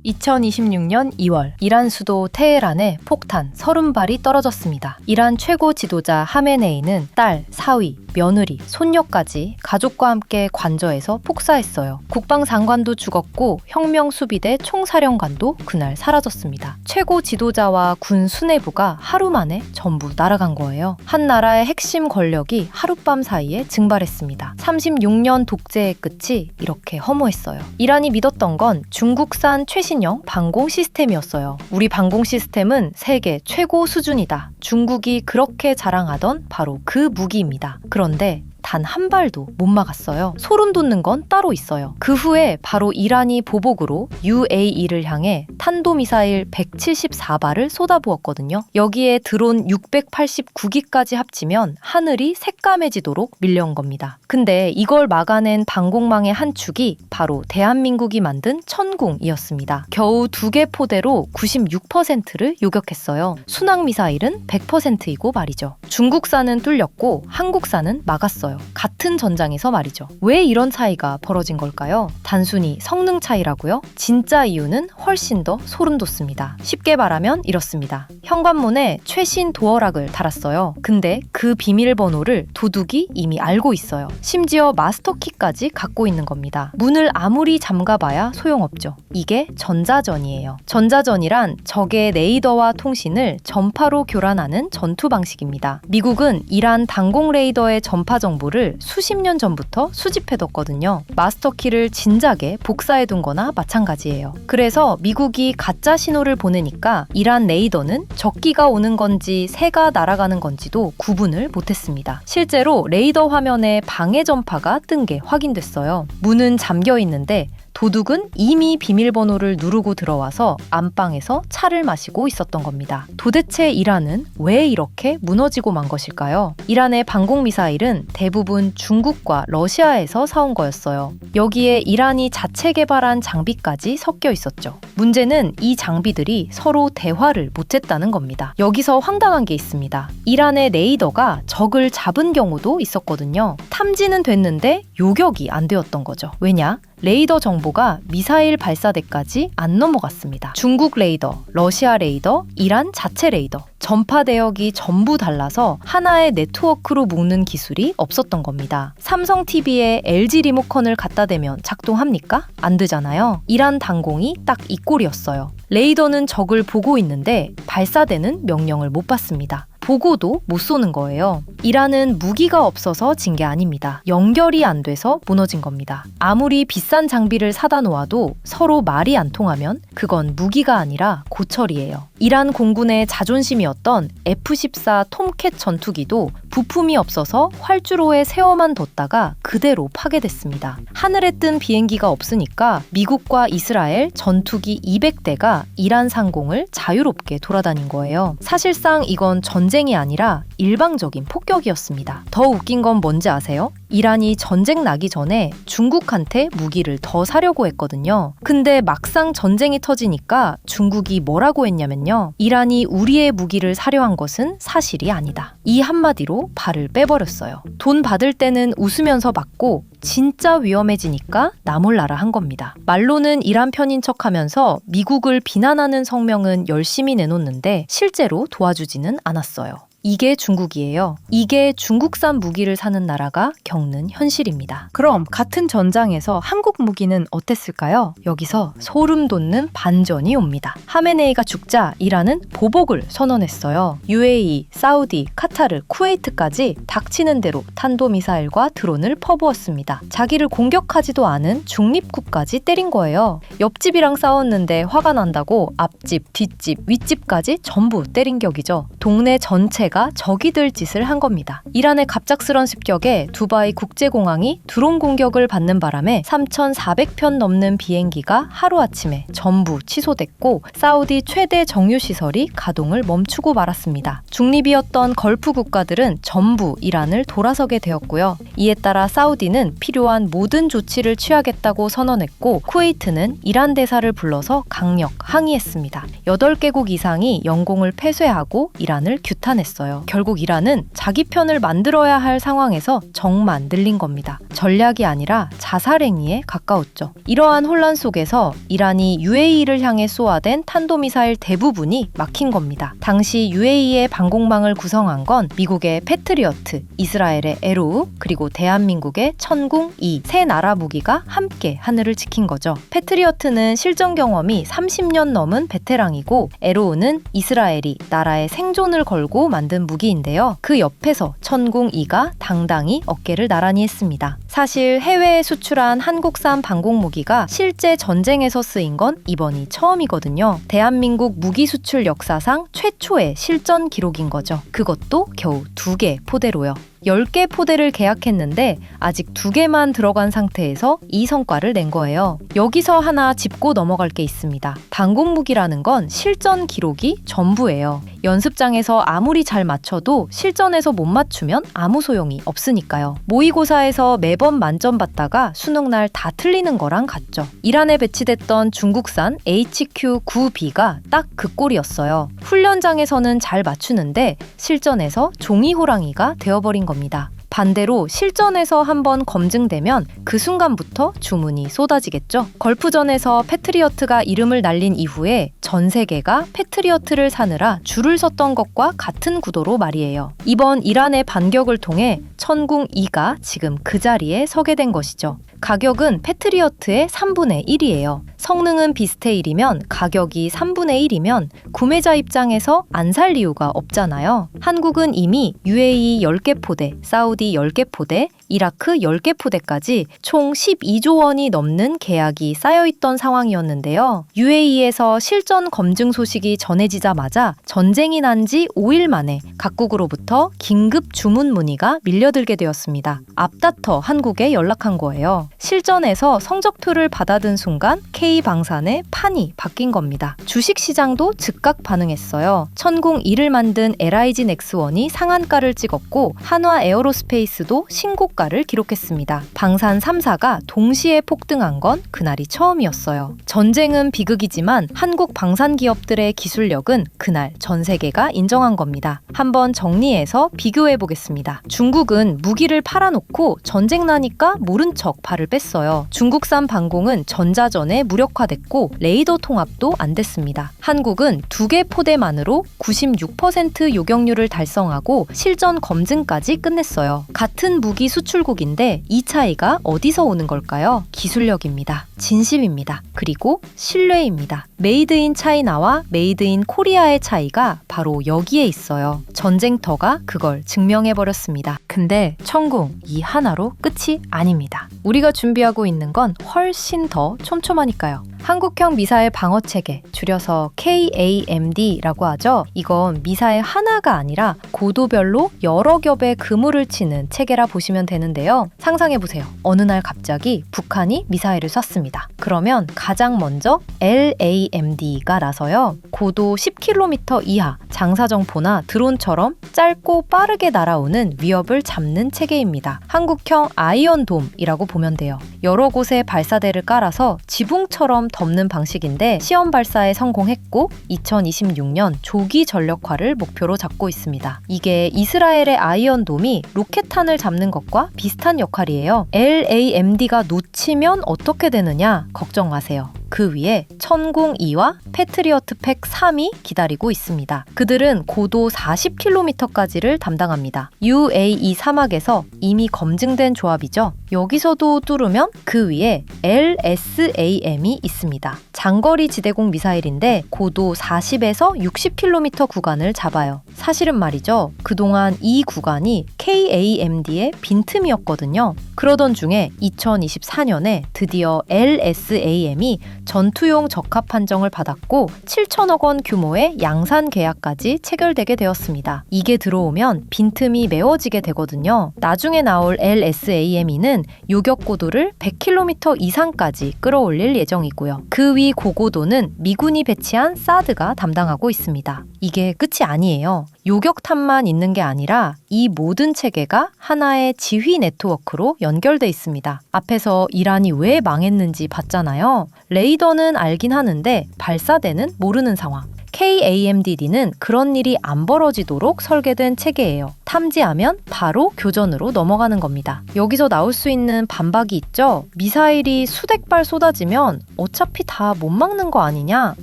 2026년 2월 이란 수도 테헤란에 폭탄 30발이 떨어졌습니다. 이란 최고 지도자 하메네이는 딸, 사위, 며느리, 손녀까지 가족과 함께 관저에서 폭사했어요. 국방장관도 죽었고 혁명수비대 총사령관도 그날 사라졌습니다. 최고 지도자와 군 수뇌부가 하루 만에 전부 날아간 거예요. 한 나라의 핵심 권력이 하룻밤 사이에 증발했습니다. 36년 독재의 끝이 이렇게 허무했어요. 이란이 믿었던 건 중국산 최신형 방공 시스템이었어요. 우리 방공 시스템은 세계 최고 수준이다. 중국이 그렇게 자랑하던 바로 그 무기입니다. 그런데 단 한 발도 못 막았어요. 소름 돋는 건 따로 있어요. 그 후에 바로 이란이 보복으로 UAE를 향해 탄도미사일 174발을 쏟아부었거든요. 여기에 드론 689기까지 합치면 하늘이 새까매지도록 밀려온 겁니다. 근데 이걸 막아낸 방공망의 한 축이 바로 대한민국이 만든 천궁이었습니다. 겨우 2개 포대로 96%를 요격했어요. 순항미사일은 100%이고 말이죠. 중국산은 뚫렸고 한국산은 막았어요. 같은 전장에서 말이죠. 왜 이런 차이가 벌어진 걸까요? 단순히 성능 차이라고요? 진짜 이유는 훨씬 더 소름 돋습니다. 쉽게 말하면 이렇습니다. 현관문에 최신 도어락을 달았어요. 근데 그 비밀번호를 도둑이 이미 알고 있어요. 심지어 마스터키까지 갖고 있는 겁니다. 문을 아무리 잠가봐야 소용없죠. 이게 전자전이에요. 전자전이란 적의 레이더와 통신을 전파로 교란하는 전투 방식입니다. 미국은 이란 단공 레이더의 전파 정보를 수십 년 전부터 수집해뒀거든요. 마스터키를 진작에 복사해둔 거나 마찬가지예요. 그래서 미국이 가짜 신호를 보내니까 이란 레이더는 적기가 오는 건지 새가 날아가는 건지도 구분을 못했습니다. 실제로 레이더 화면에 방해 전파가 뜬 게 확인됐어요. 문은 잠겨 있는데 도둑은 이미 비밀번호를 누르고 들어와서 안방에서 차를 마시고 있었던 겁니다. 도대체 이란은 왜 이렇게 무너지고 만 것일까요? 이란의 방공미사일은 대부분 중국과 러시아에서 사온 거였어요. 여기에 이란이 자체 개발한 장비까지 섞여 있었죠. 문제는 이 장비들이 서로 대화를 못했다는 겁니다. 여기서 황당한 게 있습니다. 이란의 레이더가 적을 잡은 경우도 있었거든요. 탐지는 됐는데 요격이 안 되었던 거죠. 왜냐? 레이더 정보가 미사일 발사대까지 안 넘어갔습니다. 중국 레이더, 러시아 레이더, 이란 자체 레이더. 전파 대역이 전부 달라서 하나의 네트워크로 묶는 기술이 없었던 겁니다. 삼성 TV에 LG 리모컨을 갖다 대면 작동합니까? 안 되잖아요. 이란 단공이 딱 이 꼴이었어요. 레이더는 적을 보고 있는데 발사대는 명령을 못 받습니다. 보고도 못 쏘는 거예요. 이란은 무기가 없어서 진 게 아닙니다. 연결이 안 돼서 무너진 겁니다. 아무리 비싼 장비를 사다 놓아도 서로 말이 안 통하면 그건 무기가 아니라 고철이에요. 이란 공군의 자존심이었던 F-14 톰캣 전투기도 부품이 없어서 활주로에 세워만 뒀다가 그대로 파괴됐습니다. 하늘에 뜬 비행기가 없으니까 미국과 이스라엘 전투기 200대가 이란 상공을 자유롭게 돌아다닌 거예요. 사실상 이건 전쟁이 아니라 일방적인 폭격이었습니다. 더 웃긴 건 뭔지 아세요? 이란이 전쟁 나기 전에 중국한테 무기를 더 사려고 했거든요. 근데 막상 전쟁이 터지니까 중국이 뭐라고 했냐면요. 이란이 우리의 무기를 사려 한 것은 사실이 아니다. 이 한마디로 발을 빼버렸어요. 돈 받을 때는 웃으면서 받고 진짜 위험해지니까 나 몰라라 한 겁니다. 말로는 이란 편인 척하면서 미국을 비난하는 성명은 열심히 내놓는데 실제로 도와주지는 않았어요. 이게 중국이에요. 이게 중국산 무기를 사는 나라가 겪는 현실입니다. 그럼 같은 전장에서 한국 무기는 어땠을까요? 여기서 소름 돋는 반전이 옵니다. 하메네이가 죽자 이란은 보복을 선언했어요. UAE, 사우디, 카타르, 쿠웨이트까지 닥치는 대로 탄도미사일과 드론을 퍼부었습니다. 자기를 공격하지도 않은 중립국까지 때린 거예요. 옆집이랑 싸웠는데 화가 난다고 앞집, 뒷집, 윗집까지 전부 때린 격이죠. 동네 전체가 적이 될 짓을 한 겁니다. 이란의 갑작스런 습격에 두바이 국제공항이 드론 공격을 받는 바람에 3,400편 넘는 비행기가 하루아침에 전부 취소됐고 사우디 최대 정유시설이 가동을 멈추고 말았습니다. 중립이었던 걸프 국가들은 전부 이란을 돌아서게 되었고요. 이에 따라 사우디는 필요한 모든 조치를 취하겠다고 선언했고 쿠웨이트는 이란 대사를 불러서 강력 항의했습니다. 8개국 이상이 영공을 폐쇄하고 이란을 규탄했어요. 무기였어요. 결국 이란은 자기 편을 만들어야 할 상황에서 정만 늘린 겁니다. 전략이 아니라 자살행위에 가까웠죠. 이러한 혼란 속에서 이란이 UAE를 향해 쏘아댄 탄도미사일 대부분이 막힌 겁니다. 당시 UAE의 방공망을 구성한 건 미국의 패트리어트, 이스라엘의 에로우, 그리고 대한민국의 천궁-2 세 나라 무기가 함께 하늘을 지킨 거죠. 패트리어트는 실전 경험이 30년 넘은 베테랑이고 에로우는 이스라엘이 나라의 생존을 걸고 만든 무기인데요. 그 옆에서 천궁-2가 당당히 어깨를 나란히 했습니다. 사실 해외에 수출한 한국산 방공무기가 실제 전쟁에서 쓰인 건 이번이 처음이거든요. 대한민국 무기 수출 역사상 최초의 실전 기록인 거죠. 그것도 겨우 2개 포대로요. 10개 포대를 계약했는데 아직 2개만 들어간 상태에서 이 성과를 낸 거예요. 여기서 하나 짚고 넘어갈 게 있습니다. 방공무기라는 건 실전 기록이 전부예요. 연습장에서 아무리 잘 맞춰도 실전에서 못 맞추면 아무 소용이 없으니까요. 모의고사에서 매번 만점 받다가 수능날 다 틀리는 거랑 같죠. 이란에 배치됐던 중국산 HQ-9B가 딱 그 꼴이었어요. 훈련장에서는 잘 맞추는데 실전에서 종이 호랑이가 되어버린 겁니다. 반대로 실전에서 한번 검증되면 그 순간부터 주문이 쏟아지겠죠. 걸프전에서 패트리어트가 이름을 날린 이후에 전 세계가 패트리어트를 사느라 줄을 섰던 것과 같은 구도로 말이에요. 이번 이란의 반격을 통해 천궁-2가 지금 그 자리에 서게 된 것이죠. 가격은 패트리어트의 3분의 1이에요. 성능은 비슷해 1이면 가격이 3분의 1이면 구매자 입장에서 안 살 이유가 없잖아요. 한국은 이미 UAE 10개 포대, 사우디 10개 포대, 이라크 10개 포대까지 총 12조 원이 넘는 계약이 쌓여있던 상황이었는데요. UAE에서 실전 검증 소식이 전해지자마자 전쟁이 난 지 5일 만에 각국으로부터 긴급 주문 문의가 밀려들게 되었습니다. 앞다퉈 한국에 연락한 거예요. 실전에서 성적표를 받아든 순간 K방산의 판이 바뀐 겁니다. 주식시장도 즉각 반응했어요. 천궁-2를 만든 LIG 넥스원이 상한가를 찍었고 한화 에어로스페이스도 신고가를 기록했습니다. 방산 3사가 동시에 폭등한 건 그날이 처음이었어요. 전쟁은 비극이지만 한국 방산 기업들의 기술력은 그날 전 세계가 인정한 겁니다. 한번 정리해서 비교해 보겠습니다. 중국은 무기를 팔아놓고 전쟁 나니까 모른 척 발을 뺐어요. 중국산 방공은 전자전에 무력화됐고 레이더 통합도 안 됐습니다. 한국은 2개 포대만으로 96% 요격률을 달성하고 실전 검증까지 끝냈어요. 같은 무기 수출국인데 이 차이가 어디서 오는 걸까요? 기술력입니다. 진심입니다. 그리고 신뢰입니다. 메이드 인 차이나와 메이드 인 코리아의 차이가 바로 여기에 있어요. 전쟁터가 그걸 증명해버렸습니다. 근데 천궁 이 하나로 끝이 아닙니다. 우리가 준비하고 있는 건 훨씬 더 촘촘하니까요. 한국형 미사일 방어체계, 줄여서 KAMD라고 하죠. 이건 미사일 하나가 아니라 고도별로 여러 겹의 그물을 치는 체계라 보시면 되는데요. 상상해보세요. 어느 날 갑자기 북한이 미사일을 쐈습니다. 그러면 가장 먼저 LAMD가 나서요. 고도 10km 이하 장사정포나 드론처럼 짧고 빠르게 날아오는 위협을 잡는 체계입니다. 한국형 아이언돔이라고 보면 돼요. 여러 곳에 발사대를 깔아서 지붕처럼 덮는 방식인데 시험 발사에 성공했고 2026년 조기 전력화를 목표로 잡고 있습니다. 이게 이스라엘의 아이언돔이 로켓탄을 잡는 것과 비슷한 역할이에요. LAMD가 놓치면 어떻게 되느냐 걱정 마세요. 그 위에 천궁-2와 패트리어트 팩 3이 기다리고 있습니다. 그들은 고도 40km까지를 담당합니다. UAE 사막에서 이미 검증된 조합이죠. 여기서도 뚫으면 그 위에 LSAM이 있습니다. 장거리 지대공 미사일인데 고도 40에서 60km 구간을 잡아요. 사실은 말이죠. 그동안 이 구간이 KAMD의 빈틈이었거든요. 그러던 중에 2024년에 드디어 LSAM이 전투용 적합 판정을 받았고 7천억 원 규모의 양산 계약까지 체결되게 되었습니다. 이게 들어오면 빈틈이 메워지게 되거든요. 나중에 나올 LSAME는 요격 고도를 100km 이상까지 끌어올릴 예정이고요. 그 위 고고도는 미군이 배치한 사드가 담당하고 있습니다. 이게 끝이 아니에요. 요격탄만 있는 게 아니라 이 모든 체계가 하나의 지휘 네트워크로 연결돼 있습니다. 앞에서 이란이 왜 망했는지 봤잖아요. 레이더는 알긴 하는데 발사대는 모르는 상황. KAMDD는 그런 일이 안 벌어지도록 설계된 체계예요. 탐지하면 바로 교전으로 넘어가는 겁니다. 여기서 나올 수 있는 반박이 있죠? 미사일이 수백 발 쏟아지면 어차피 다 못 막는 거 아니냐?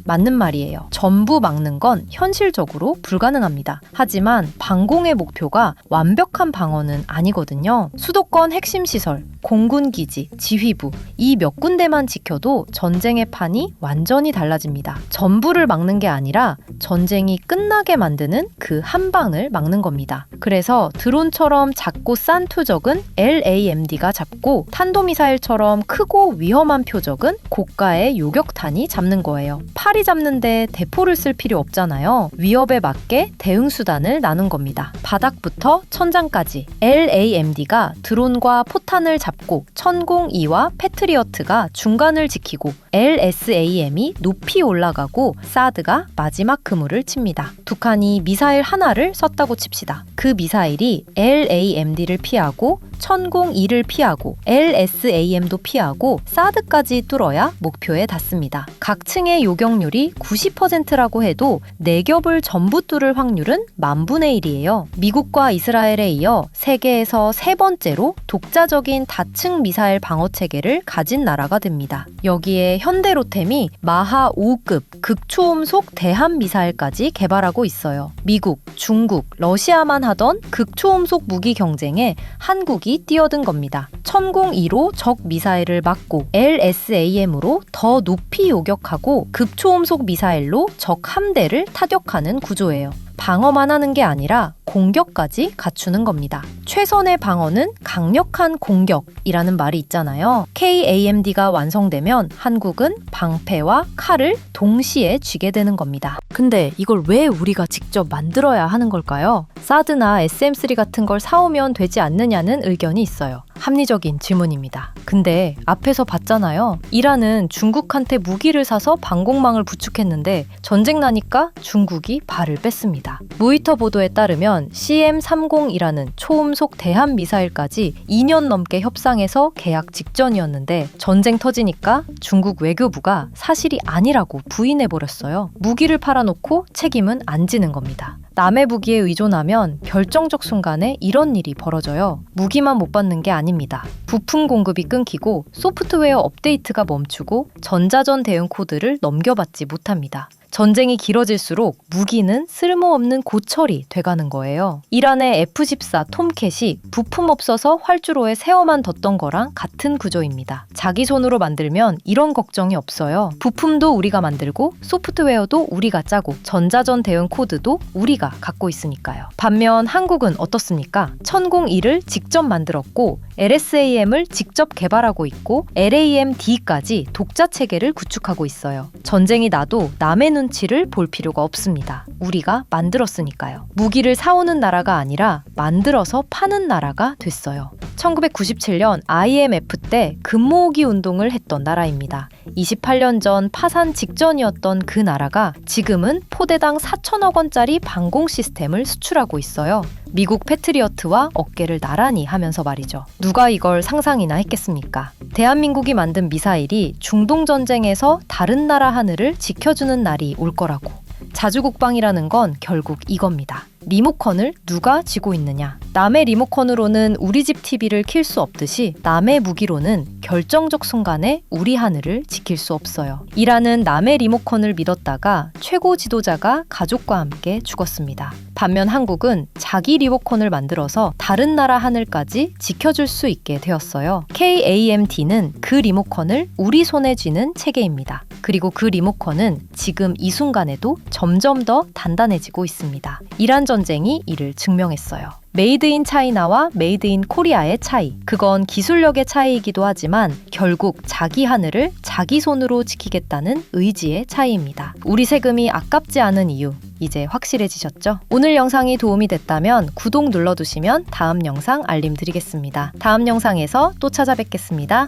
맞는 말이에요. 전부 막는 건 현실적으로 불가능합니다. 하지만 방공의 목표가 완벽한 방어는 아니거든요. 수도권 핵심 시설, 공군기지, 지휘부 이 몇 군데만 지켜도 전쟁의 판이 완전히 달라집니다. 전부를 막는 게 아니라 전쟁이 끝나게 만드는 그 한 방을 막는 겁니다. 그래서 드론처럼 작고 싼 표적은 LAMD가 잡고 탄도미사일처럼 크고 위험한 표적은 고가의 요격탄이 잡는 거예요. 팔이 잡는데 대포를 쓸 필요 없잖아요. 위협에 맞게 대응수단을 나눈 겁니다. 바닥부터 천장까지 LAMD가 드론과 포탄을 잡고 천공이와 패트리어트가 중간을 지키고 LSAM이 높이 올라가고 사드가 마지막 그물을 칩니다. 북한이 미사일 하나를 썼다고 칩시다. 그 미사일이 LAMD를 피하고 천공이를 피하고 LSAM도 피하고 사드까지 뚫어야 목표에 닿습니다. 각 층의 요격률이 90%라고 해도 4겹을 전부 뚫을 확률은 10,000분의 1이에요. 미국과 이스라엘에 이어 세계에서 3번째로 독자적인 다층 미사일 방어 체계를 가진 나라가 됩니다. 여기에 현대로템이 마하 5급 극초음속 대함 미사일까지 개발하고 있어요. 미국, 중국, 러시아만 하던 극초음속 무기 경쟁에 한국이 뛰어든 겁니다. 천공이로 적 미사일을 막고 LSAM으로 더 높이 요격하고 극초음속 미사일로 적 함대를 타격하는 구조예요. 방어만 하는 게 아니라 공격까지 갖추는 겁니다. 최선의 방어는 강력한 공격이라는 말이 있잖아요. KAMD가 완성되면 한국은 방패와 칼을 동시에 쥐게 되는 겁니다. 근데 이걸 왜 우리가 직접 만들어야 하는 걸까요? 사드나 SM3 같은 걸 사오면 되지 않느냐는 의견이 있어요. 합리적인 질문입니다. 근데 앞에서 봤잖아요. 이란은 중국한테 무기를 사서 방공망을 구축했는데 전쟁 나니까 중국이 발을 뺐습니다. 무이터 보도에 따르면 CM30이라는 초음속 대함 미사일까지 2년 넘게 협상해서 계약 직전이었는데 전쟁 터지니까 중국 외교부가 사실이 아니라고 부인해버렸어요. 무기를 팔아놓고 책임은 안 지는 겁니다. 남의 무기에 의존하면 결정적 순간에 이런 일이 벌어져요. 무기만 못 받는 게 아닙니다. 부품 공급이 끊기고 소프트웨어 업데이트가 멈추고 전자전 대응 코드를 넘겨받지 못합니다. 전쟁이 길어질수록 무기는 쓸모없는 고철이 돼가는 거예요. 이란의 F-14 톰캣이 부품 없어서 활주로에 세워만 뒀던 거랑 같은 구조입니다. 자기 손으로 만들면 이런 걱정이 없어요. 부품도 우리가 만들고 소프트웨어도 우리가 짜고 전자전 대응 코드도 우리가 갖고 있으니까요. 반면 한국은 어떻습니까? 천공이를 직접 만들었고 LSAM을 직접 개발하고 있고 LAMD까지 독자 체계를 구축하고 있어요. 전쟁이 나도 남의 눈치를 볼 필요가 없습니다. 우리가 만들었으니까요. 무기를 사오는 나라가 아니라 만들어서 파는 나라가 됐어요. 1997년 IMF 때 금모으기 운동을 했던 나라입니다. 28년 전 파산 직전이었던 그 나라가 지금은 포대당 4천억 원짜리 방공 시스템을 수출하고 있어요. 미국 패트리어트와 어깨를 나란히 하면서 말이죠. 누가 이걸 상상이나 했겠습니까? 대한민국이 만든 미사일이 중동전쟁에서 다른 나라 하늘을 지켜주는 날이 올 거라고. 자주국방이라는 건 결국 이겁니다. 리모컨을 누가 쥐고 있느냐. 남의 리모컨으로는 우리 집 TV를 킬 수 없듯이 남의 무기로는 결정적 순간에 우리 하늘을 지킬 수 없어요. 이란은 남의 리모컨을 믿었다가 최고 지도자가 가족과 함께 죽었습니다. 반면 한국은 자기 리모컨을 만들어서 다른 나라 하늘까지 지켜줄 수 있게 되었어요. KAMD는 그 리모컨을 우리 손에 쥐는 체계입니다. 그리고 그 리모컨은 지금 이 순간에도 점점 더 단단해지고 있습니다. 이란 전쟁이 이를 증명했어요. 메이드 인 차이나와 메이드 인 코리아의 차이. 그건 기술력의 차이이기도 하지만 결국 자기 하늘을 자기 손으로 지키겠다는 의지의 차이입니다. 우리 세금이 아깝지 않은 이유 이제 확실해지셨죠? 오늘 영상이 도움이 됐다면 구독 눌러두시면 다음 영상 알림 드리겠습니다. 다음 영상에서 또 찾아뵙겠습니다.